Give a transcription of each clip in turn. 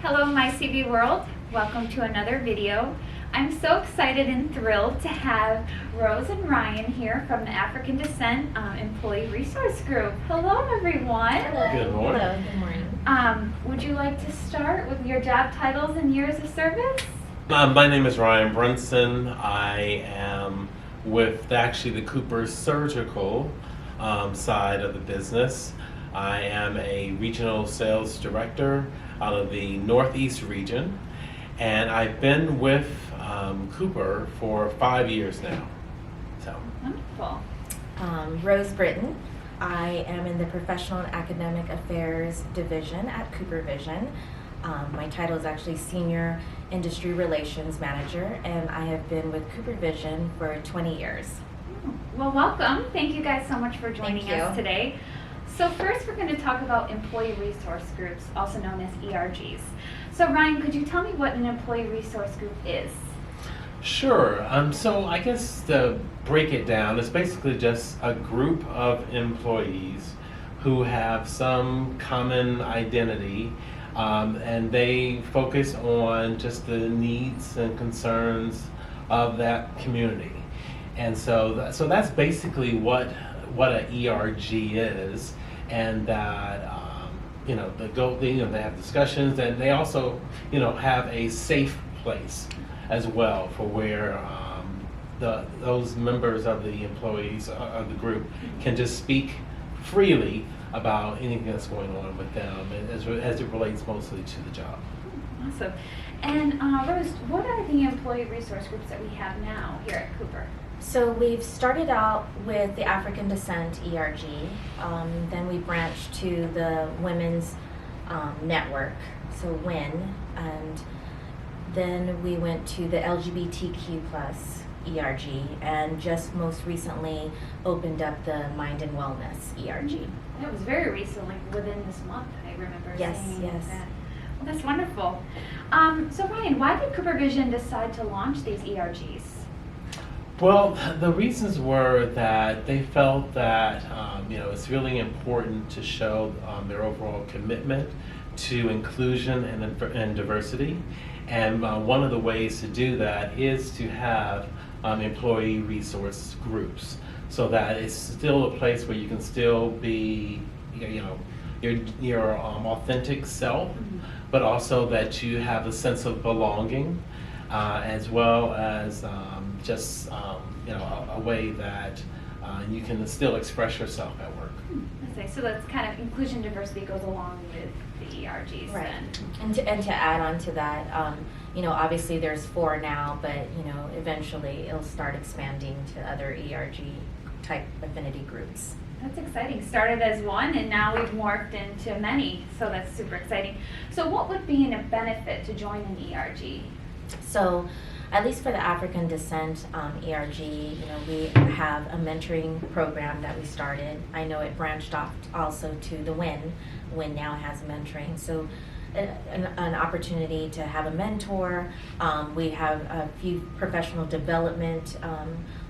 Hello, my CV world. Welcome to another video. I'm so excited and thrilled to have Rose and Ryan here from the African Descent Employee Resource Group. Hello, everyone. Hello. Good morning. Hello. Good morning. Would you like to start with your job titles and years of service? My name is Ryan Brunson. I am with actually the Cooper Surgical side of the business. I am a regional sales director out of the Northeast region, and I've been with Cooper for 5 years now. So. Wonderful. Rose Britton. I am in the Professional and Academic Affairs Division at Cooper Vision. My title is actually Senior Industry Relations Manager, and I have been with Cooper Vision for 20 years. Well, welcome. Thank you guys so much for joining Thank you. us today. So first we're going to talk about employee resource groups, also known as ERGs. So Ryan, could you tell me what an employee resource group is? Sure. So I guess to break it down, it's basically just a group of employees who have some common identity, and they focus on just the needs and concerns of that community. And so that's basically what an ERG is, and that they have discussions, and they also have a safe place as well for where those members of the employees of the group can just speak freely about anything that's going on with them as it relates mostly to the job. Awesome. And Rose, what are the employee resource groups that we have now here at Cooper? So we've started out with the African Descent ERG, then we branched to the Women's Network, so WIN, and then we went to the LGBTQ plus ERG, and just most recently opened up the Mind and Wellness ERG. That was very recently, within this month, I remember Yes, seeing yes. that. Well, that's wonderful. So Ryan, why did Cooper Vision decide to launch these ERGs? Well, the reasons were that they felt that it's really important to show their overall commitment to inclusion and diversity, and one of the ways to do that is to have employee resource groups, so that it's still a place where you can still be your authentic self, but also that you have a sense of belonging, as well as just a way that you can still express yourself at work. Okay, so that's kind of inclusion diversity goes along with the ERGs Right. then. And to add on to that, obviously there's 4 now, but eventually it'll start expanding to other ERG type affinity groups. That's exciting. Started as one and now we've morphed into many, so that's super exciting. So what would be a benefit to join an ERG? So, at least for the African Descent ERG, we have a mentoring program that we started. I know it branched off also to the WIN. WIN now has mentoring. So, an opportunity to have a mentor. We have a few professional development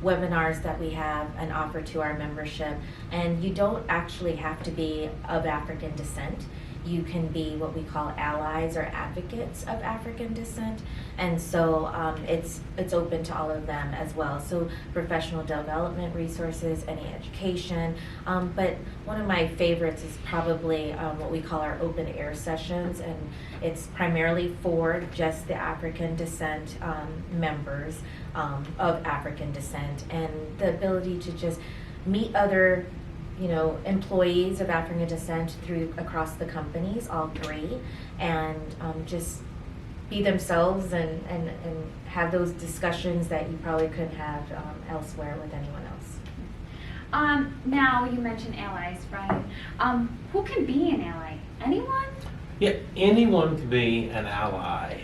webinars that we have and offer to our membership. And you don't actually have to be of African descent. You can be what we call allies or advocates of African descent, and so it's open to all of them as well. So professional development resources, any education, but one of my favorites is probably what we call our open air sessions, and it's primarily for just the African descent members of African descent, and the ability to just meet other employees of African descent across the companies, all 3, and just be themselves and have those discussions that you probably couldn't have elsewhere with anyone else. Now you mentioned allies, Ryan. Who can be an ally? Anyone? Yeah, anyone can be an ally.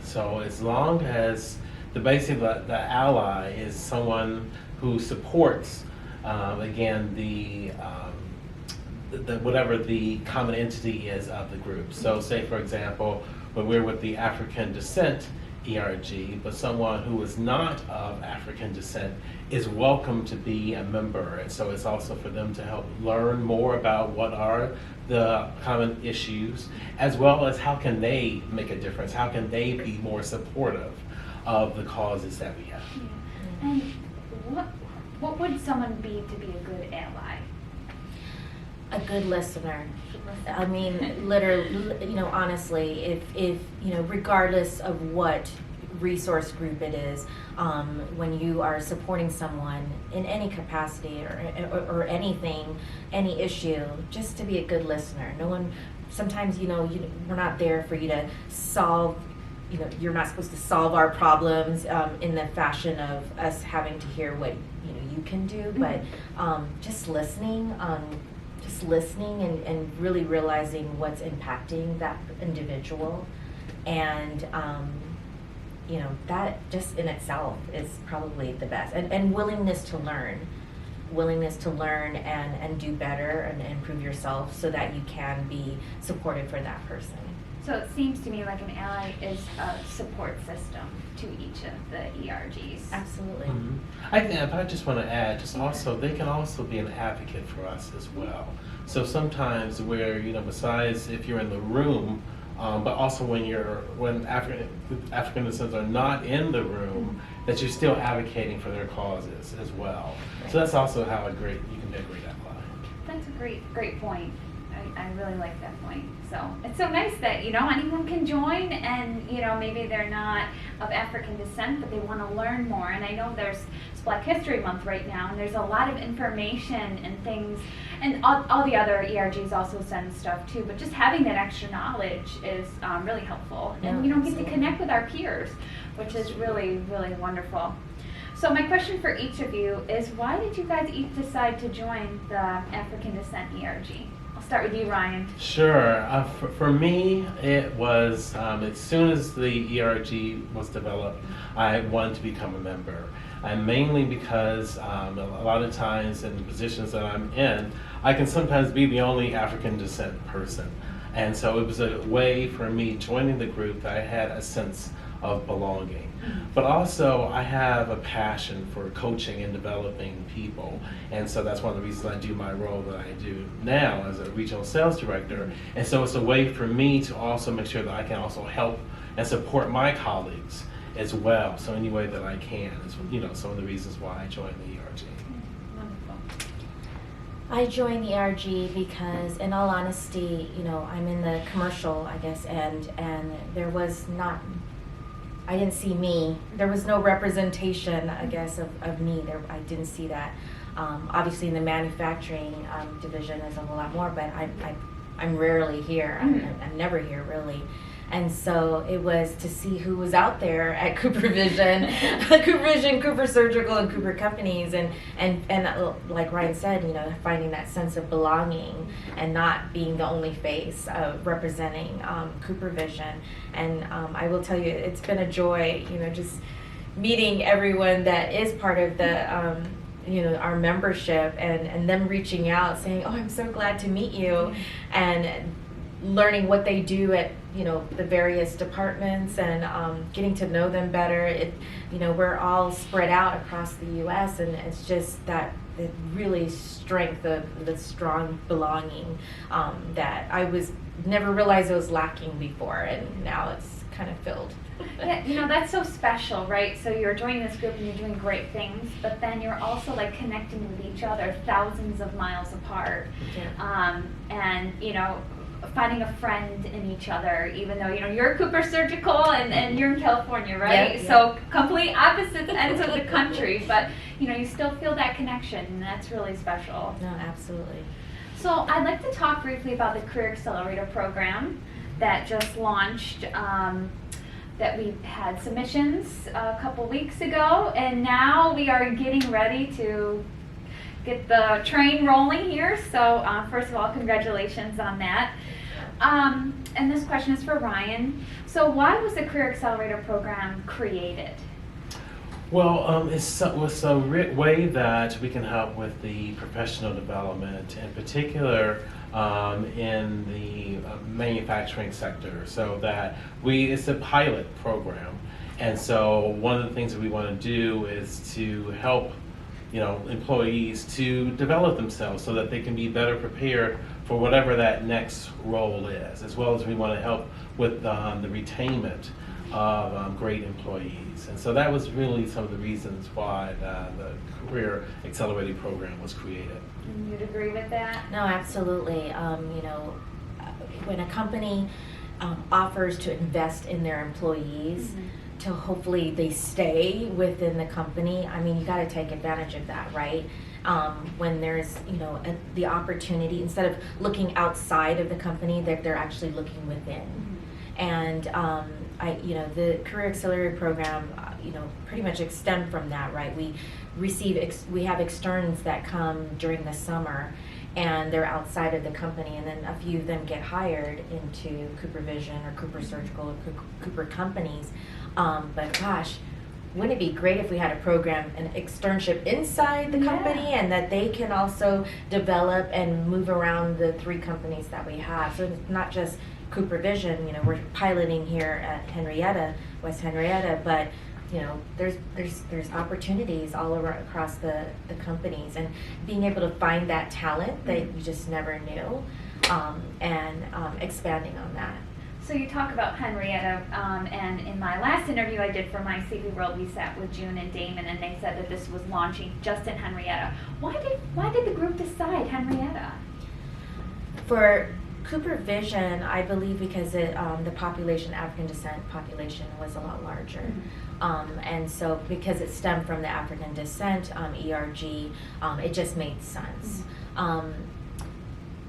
So as long as the ally is someone who supports again the whatever the common entity is of the group. So say for example, when we're with the African Descent ERG, but someone who is not of African descent is welcome to be a member. And so it's also for them to help learn more about what are the common issues, as well as how can they make a difference, how can they be more supportive of the causes that we have. Yeah. And what would someone be to be a good ally? A good listener. I mean, literally, honestly, if regardless of what resource group it is, when you are supporting someone in any capacity or anything, any issue, just to be a good listener. No one, sometimes, we're not there for you to solve, you're not supposed to solve our problems in the fashion of us having to hear what, you can do, but just listening, and really realizing what's impacting that individual, and that just in itself is probably the best, and willingness to learn and do better and improve yourself so that you can be supportive for that person. So it seems to me like an ally is a support system to each of the ERGs. Absolutely. But I just want to add, they can also be an advocate for us as well. So sometimes where, besides if you're in the room, but also when African descendants are not in the room, that you're still advocating for their causes as well. Right. So that's also how you can be a great ally. That's a great point. I really like that point. So it's so nice that, anyone can join, and, maybe they're not of African descent, but they want to learn more. And I know it's Black History Month right now, and there's a lot of information and things, and all the other ERGs also send stuff too, but just having that extra knowledge is really helpful. And, get absolutely. to connect with our peers, which is really, really wonderful. So my question for each of you is, why did you guys each decide to join the African Descent ERG? I'll start with you, Ryan. Sure. For me, it was as soon as the ERG was developed, I wanted to become a member. And mainly because a lot of times in the positions that I'm in, I can sometimes be the only African descent person. And so it was a way for me joining the group that I had a sense of belonging. But also I have a passion for coaching and developing people. And so that's one of the reasons I do my role that I do now as a regional sales director. And so it's a way for me to also make sure that I can also help and support my colleagues as well. So any way that I can is, some of the reasons why I joined the ERG. Wonderful. I joined the ERG because, in all honesty, I'm in the commercial, I guess, and there was not, I didn't see me. There was no representation, I guess, of me. I didn't see that. Obviously, in the manufacturing division, there's a whole lot more, but I'm rarely here. I'm never here, really. And so it was to see who was out there at Cooper Vision, Cooper Surgical, and Cooper Companies, and like Ryan said, finding that sense of belonging and not being the only face representing Cooper Vision. And I will tell you, it's been a joy, just meeting everyone that is part of the our membership, and them reaching out saying, "Oh, I'm so glad to meet you," and learning what they do at the various departments, and getting to know them better. We're all spread out across the U.S., and it's just that the really strength of the strong belonging that I was never realized I was lacking before, and now it's kind of filled. Yeah, that's so special, right? So you're joining this group and you're doing great things, but then you're also like connecting with each other thousands of miles apart. Yeah. And finding a friend in each other, even though you're Cooper Surgical and you're in California, right? Yeah. So complete opposite ends of the country, but you still feel that connection, and that's really special. No, absolutely. So I'd like to talk briefly about the Career Accelerator Program that just launched. That we had submissions a couple weeks ago, and now we are getting ready to get the train rolling here. So first of all, congratulations on that. And this question is for Ryan. So why was the Career Accelerator Program created? Well, it's a way that we can help with the professional development, in particular in the manufacturing sector. So that it's a pilot program, And so one of the things that we want to do is to help, employees to develop themselves so that they can be better prepared for whatever that next role is, as well as we want to help with the retainment of great employees. And so that was really some of the reasons why the Career Accelerator Program was created. And you'd agree with that? No, absolutely. When a company offers to invest in their employees, to hopefully they stay within the company, I mean, you got to take advantage of that, right? When there's, the opportunity, instead of looking outside of the company, they're actually looking within. And the Career Accelerator Program, pretty much extend from that, right? We have externs that come during the summer, and they're outside of the company, and then a few of them get hired into Cooper Vision or Cooper Surgical or Cooper companies. But gosh, wouldn't it be great if we had a program, an externship inside the company, and that they can also develop and move around the 3 companies that we have? So it's not just Cooper Vision, we're piloting here at West Henrietta, but there's opportunities all across the companies, and being able to find that talent that you just never knew, and expanding on that. So you talk about Henrietta, and in my last interview I did for my CV World, we sat with June and Damon, and they said that this was launching just in Henrietta. Why did the group decide Henrietta? For Cooper Vision, I believe because the African descent population was a lot larger. And so because it stemmed from the African descent, ERG, it just made sense.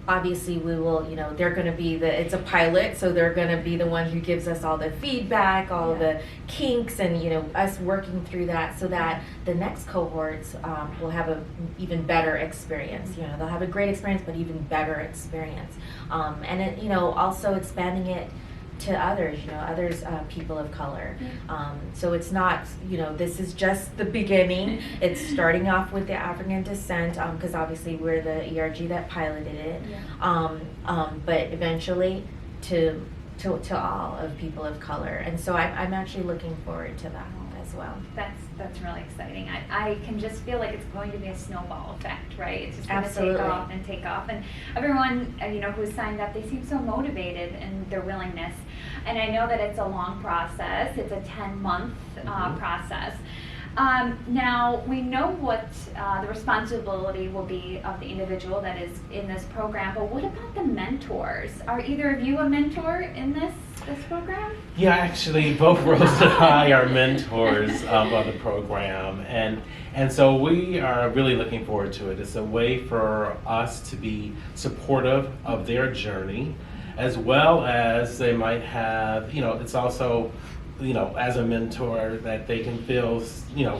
Obviously we will, they're going to be it's a pilot, so they're going to be the one who gives us all the feedback, all the kinks, and, us working through that so that the next cohorts will have an even better experience. They'll have a great experience, but even better experience. And it, also expanding it to others, people of color. So it's not, this is just the beginning. It's starting off with the African descent, because obviously we're the ERG that piloted it. But eventually to all of people of color. And so I'm actually looking forward to that as well. That's really exciting. I can just feel like it's going to be a snowball effect, right? It's just going Absolutely. to take off and take off. And everyone, who's signed up, they seem so motivated in their willingness. And I know that it's a long process. It's a 10-month process. Now, we know what the responsibility will be of the individual that is in this program, but what about the mentors? Are either of you a mentor in this program? Yeah, actually, both Rose and I are mentors of the program, and so we are really looking forward to it. It's a way for us to be supportive of their journey, as well as they might have, it's also, as a mentor, that they can feel,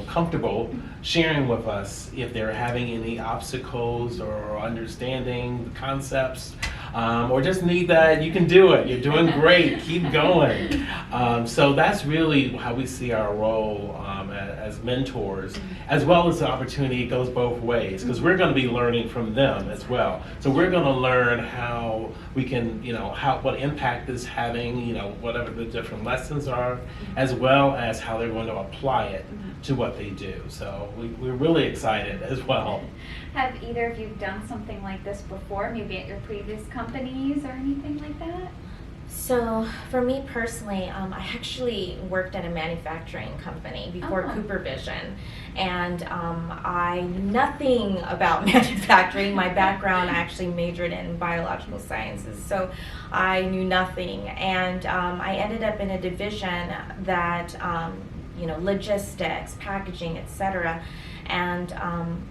comfortable sharing with us if they're having any obstacles or understanding the concepts, or just need that. You can do it. You're doing great. Keep going. So that's really how we see our role as mentors, as well as the opportunity. It goes both ways, because we're going to be learning from them as well. So we're going to learn how we can, what impact is having, whatever the different lessons are, as well as how they're going to apply it to what they do. So we're really excited as well. Have either of you done something like this before, maybe at your previous companies or anything like that? So for me personally, I actually worked at a manufacturing company before Cooper Vision, and I knew nothing about manufacturing. My background, I actually majored in biological sciences, so I knew nothing, and I ended up in a division that logistics, packaging, etc. And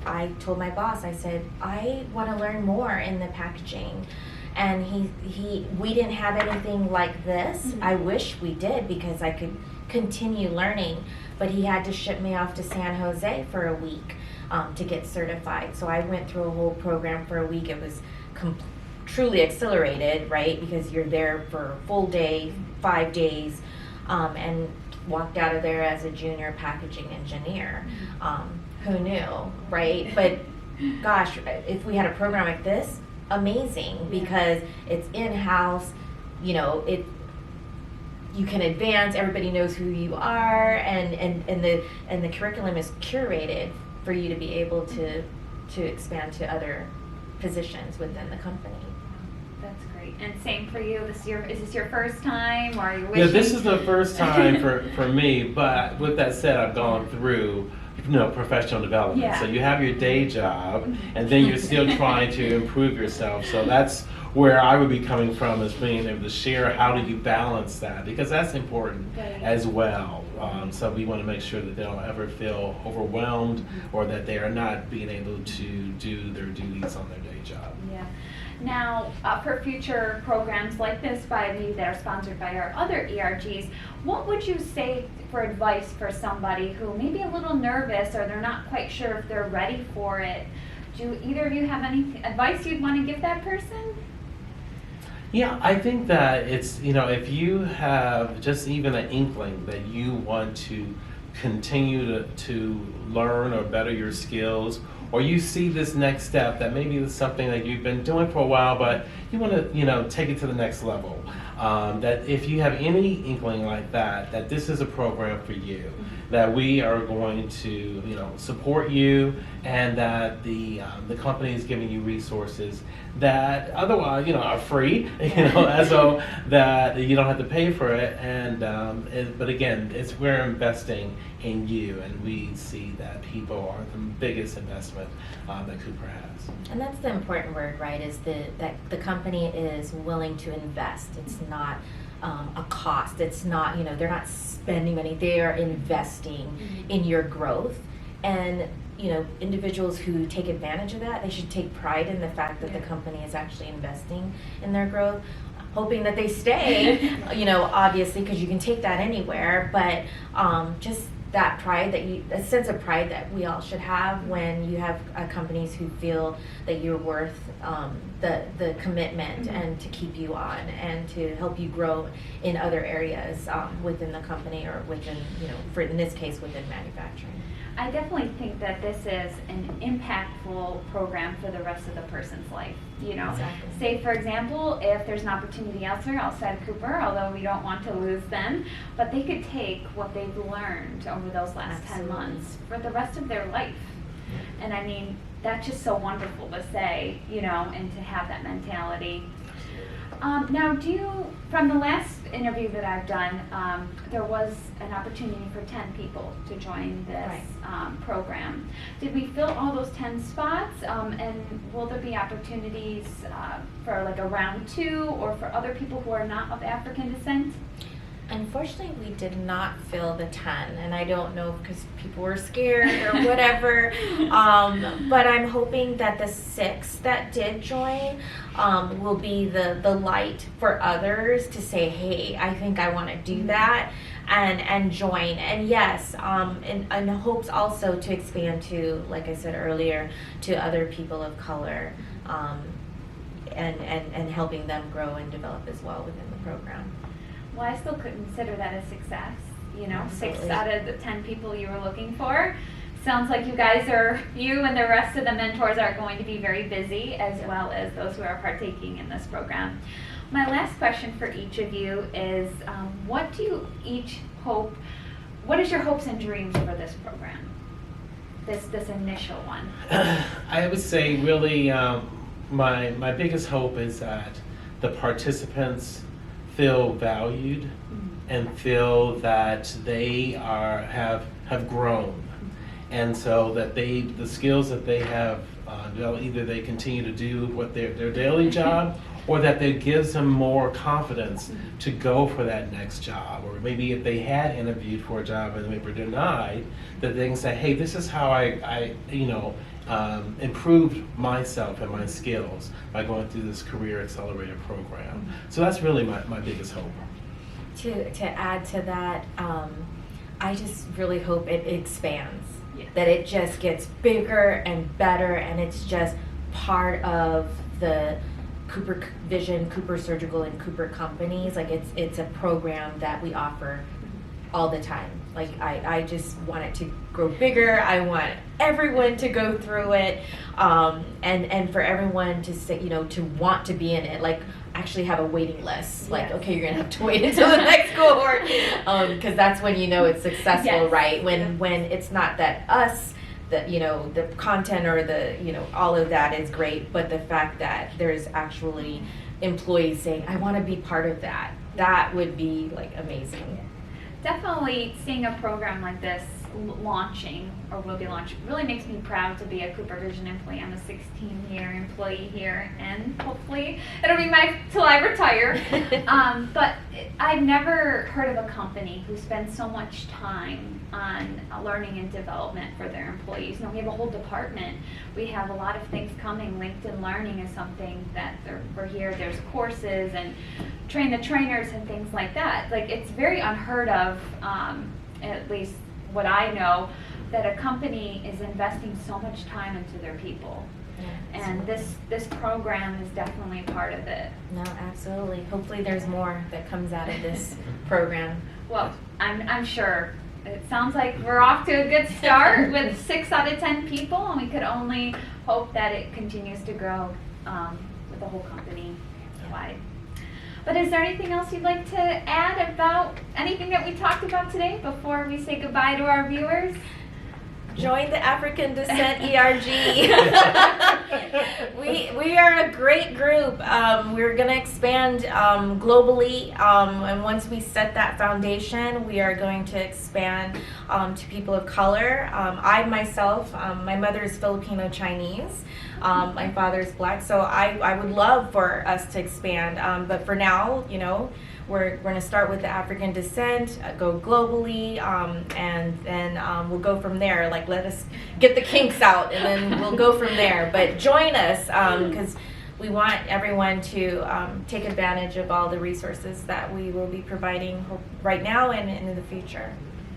I told my boss, I said, I want to learn more in the packaging. And we didn't have anything like this. I wish we did, because I could continue learning. But he had to ship me off to San Jose for a week to get certified. So I went through a whole program for a week. It was truly accelerated, right? Because you're there for a full day, 5 days, and walked out of there as a junior packaging engineer. Who knew, right? But gosh, if we had a program like this, amazing, because it's in-house, you can advance. Everybody knows who you are, and the curriculum is curated for you to be able to expand to other positions within the company. That's great. And same for you. Is this your first time, or are you wishing? Yeah, this is the first time for me, but with that said, I've gone through professional development. Yeah. So you have your day job, and then you're still trying to improve yourself. So that's where I would be coming from, is being able to share how do you balance that, because that's important Right. as well. So we want to make sure that they don't ever feel overwhelmed, or that they are not being able to do their duties on their day job. Yeah. Now, for future programs like this that are sponsored by our other ERGs, what would you say for advice for somebody who may be a little nervous, or they're not quite sure if they're ready for it? Do either of you have any advice you'd want to give that person? Yeah, I think that it's, if you have just even an inkling that you want to continue to learn or better your skills, or you see this next step that maybe is something that you've been doing for a while, but you want to, take it to the next level. That if you have any inkling like that this is a program for you, that we are going to, support you, and that the company is giving you resources that otherwise, are free, as though that you don't have to pay for it. But again, we're investing in you, and we see that people are the biggest investment that Cooper has. And that's the important word, right? Is that the company is willing to invest. It's not a cost. It's not, they're not spending money. They are investing in your growth. And individuals who take advantage of that, they should take pride in the fact that the company is actually investing in their growth, hoping that they stay, obviously, because you can take that anywhere, but just that pride, a sense of pride that we all should have when you have companies who feel that you're worth the commitment, and to keep you on and to help you grow in other areas within the company, or within, for in this case, within manufacturing. I definitely think that this is an impactful program for the rest of the person's life. Exactly. Say, for example, if there's an opportunity elsewhere outside of Cooper, although we don't want to lose them, but they could take what they've learned over those last 10 months for the rest of their life. And I mean, that's just so wonderful to say, and to have that mentality. Now, from the last interview that I've done, there was an opportunity for 10 people to join this program. Did we fill all those 10 spots? And will there be opportunities for like a round 2, or for other people who are not of African descent? Unfortunately, we did not fill the 10, and I don't know because people were scared or whatever. But I'm hoping that the 6 that did join will be the light for others to say, hey, I think I want to do that, and join. And yes, and hopes also to expand to, like I said earlier, to other people of color, and helping them grow and develop as well within the program. Well, I still could consider that a success. Absolutely. 6 out of the 10 people you were looking for. Sounds like you and the rest of the mentors are going to be very busy, as well as those who are partaking in this program. My last question for each of you is, what do you each hope, what is your hopes and dreams for this program? This initial one. I would say really my biggest hope is that the participants feel valued, and feel that they have grown, and so that the skills that they have either they continue to do what their daily job, or that it gives them more confidence to go for that next job. Or maybe if they had interviewed for a job and they were denied, that they can say, hey, this is how I improved myself and my skills by going through this Career Accelerator Program. So that's really my biggest hope. To add to that, I just really hope it expands, Yes. that it just gets bigger and better, and it's just part of the Cooper Vision, Cooper Surgical, and Cooper companies. Like it's a program that we offer all the time. Like I just want it to grow bigger. I want everyone to go through it, and for everyone to say, to want to be in it. Like actually have a waiting list. Like, okay, you're gonna have to wait until the next cohort, because that's when it's successful, Yes. right? When it's not that us. The content or all of that is great, but the fact that there's actually employees saying, I want to be part of that, that would be like amazing. Definitely seeing a program like this launching or will be launched really makes me proud to be a Cooper Vision employee. I'm a 16-year employee here, and hopefully it'll be till I retire. But I've never heard of a company who spends so much time on learning and development for their employees. We have a whole department. We have a lot of things coming. LinkedIn Learning is something that we're here. There's courses and train the trainers and things like that. Like, it's very unheard of, at least what I know, that a company is investing so much time into their people. Yeah, and this program is definitely part of it. No, absolutely. Hopefully there's more that comes out of this program. Well, I'm sure. It sounds like we're off to a good start with 6 out of 10 people, and we could only hope that it continues to grow with the whole company wide. But is there anything else you'd like to add about anything that we talked about today before we say goodbye to our viewers? Join the African Descent ERG. We are a great group. We're going to expand globally, and once we set that foundation, we are going to expand to people of color. I myself, my mother is Filipino Chinese. My father is black, so I would love for us to expand. But for now, we're going to start with the African descent, go globally, and then we'll go from there. Like, let us get the kinks out, and then we'll go from there. But join us, because we want everyone to take advantage of all the resources that we will be providing right now and in the future.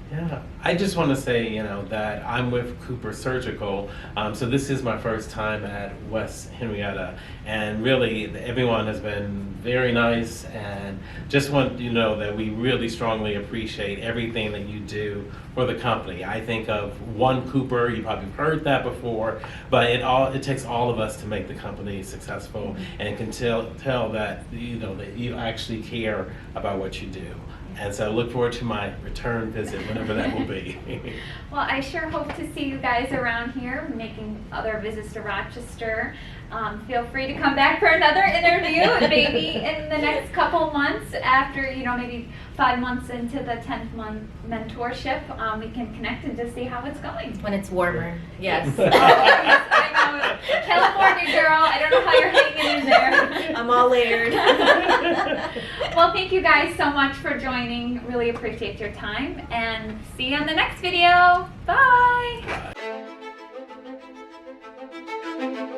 Yeah, I just want to say, that I'm with Cooper Surgical. So this is my first time at West Henrietta, and really everyone has been very nice, and just want you to know that we really strongly appreciate everything that you do for the company. I think of one Cooper, you probably heard that before, but it takes all of us to make the company successful, and can tell that that you actually care about what you do. And so I look forward to my return visit, whenever that will be. Well, I sure hope to see you guys around here making other visits to Rochester. Feel free to come back for another interview, and maybe in the next couple months, after maybe 5 months into the 10th month mentorship, we can connect and just see how it's going. When it's warmer, yes. Oh, yes, I know. California girl, I don't know how you're hanging in there. I'm all layered. Well, thank you guys so much for joining. Really appreciate your time, and see you on the next video. Bye. Bye.